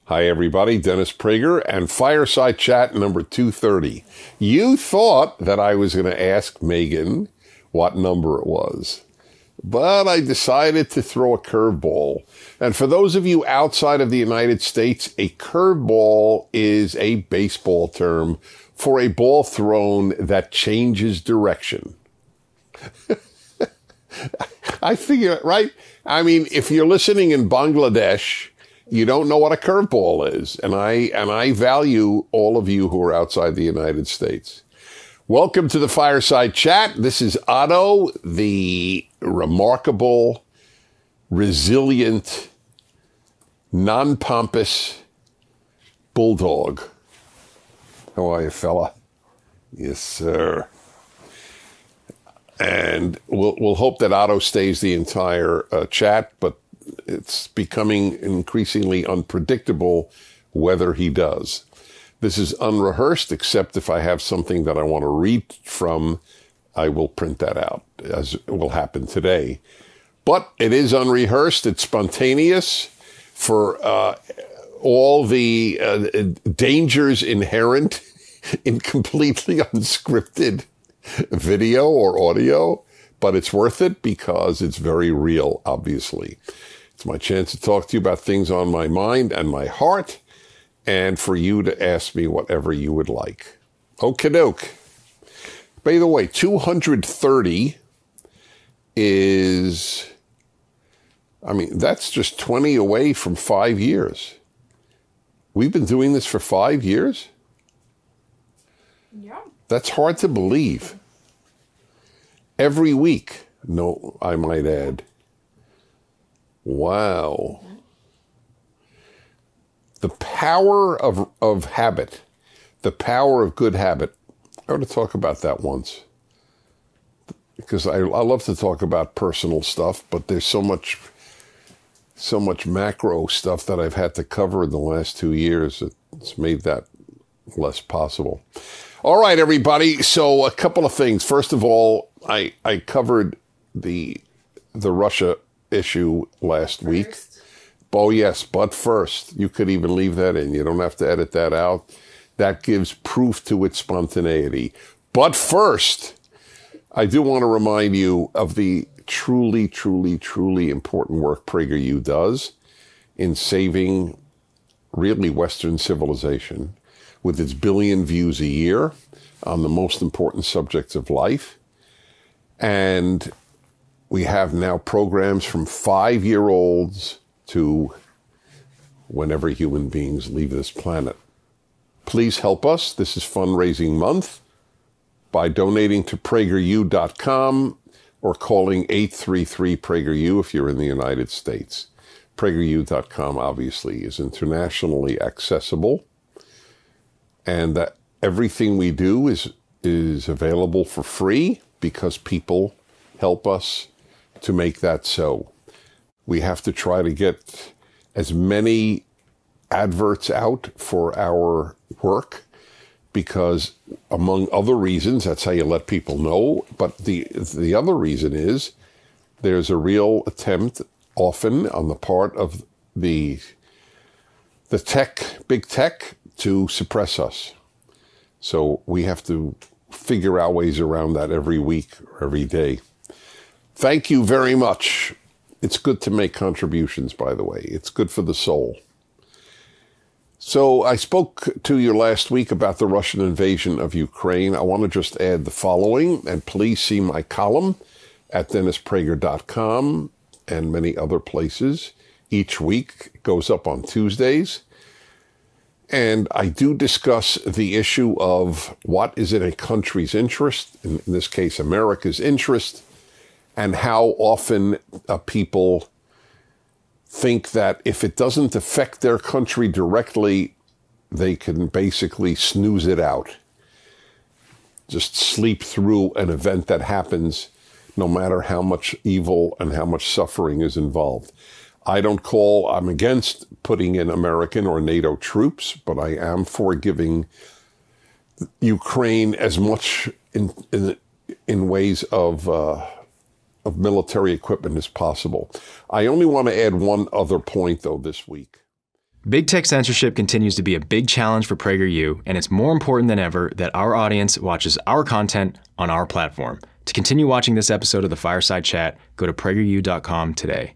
Hi, everybody. Dennis Prager and Fireside Chat number 230. You thought that I was going to ask Megan what number it was, but I decided to throw a curveball. And for those of you outside of the United States, a curveball is a baseball term for a ball thrown that changes direction. I figure, right? I mean, if you're listening in Bangladesh, you don't know what a curveball is. And I value all of you who are outside the United States. Welcome to the Fireside Chat. This is Otto, the remarkable, resilient, non-pompous bulldog. How are you, fella? Yes, sir. And we'll hope that Otto stays the entire chat, but it's becoming increasingly unpredictable whether he does. This is unrehearsed, except if I have something that I want to read from, I will print that out, as will happen today. But it is unrehearsed. It's spontaneous for all the dangers inherent in completely unscripted video or audio, but it's worth it because it's very real, obviously. It's my chance to talk to you about things on my mind and my heart, and for you to ask me whatever you would like. Okie doke. By the way, 230 is, that's just 20 away from 5 years. We've been doing this for 5 years? Yeah. That's hard to believe. Every week, no, I might add. Wow. The power of habit, the power of good habit. I ought to talk about that once. Because I love to talk about personal stuff, but there's so much macro stuff that I've had to cover in the last 2 years. It's made that less possible. All right, everybody. So a couple of things. First of all, I covered the Russia issue last week. Oh, yes, but first, you could even leave that in. You don't have to edit that out. That gives proof to its spontaneity. But first, I do want to remind you of the truly, truly, truly important work PragerU does in saving really Western civilization with its 1 billion views a year on the most important subjects of life. And we have now programs from 5-year-olds to whenever human beings leave this planet. Please help us. This is fundraising month by donating to PragerU.com or calling 833-PragerU if you're in the United States. PragerU.com obviously is internationally accessible, and that everything we do is available for free because people help us to make that so. We have to try to get as many adverts out for our work because, among other reasons, that's how you let people know. But the other reason is there's a real attempt often on the part of the tech, big tech, to suppress us. So we have to figure out ways around that every week or every day. Thank you very much. It's good to make contributions, by the way. It's good for the soul. So I spoke to you last week about the Russian invasion of Ukraine. I want to just add the following, and please see my column at DennisPrager.com and many other places. Each week it goes up on Tuesdays. And I do discuss the issue of what is in a country's interest, in this case, America's interest, and how often people think that if it doesn't affect their country directly, they can basically snooze it out. Just sleep through an event that happens, no matter how much evil and how much suffering is involved. I'm against putting in American or NATO troops, but I am for giving Ukraine as much in ways of military equipment as possible. I only want to add one other point, though, this week. Big tech censorship continues to be a big challenge for PragerU, and it's more important than ever that our audience watches our content on our platform. To continue watching this episode of the Fireside Chat, go to PragerU.com today.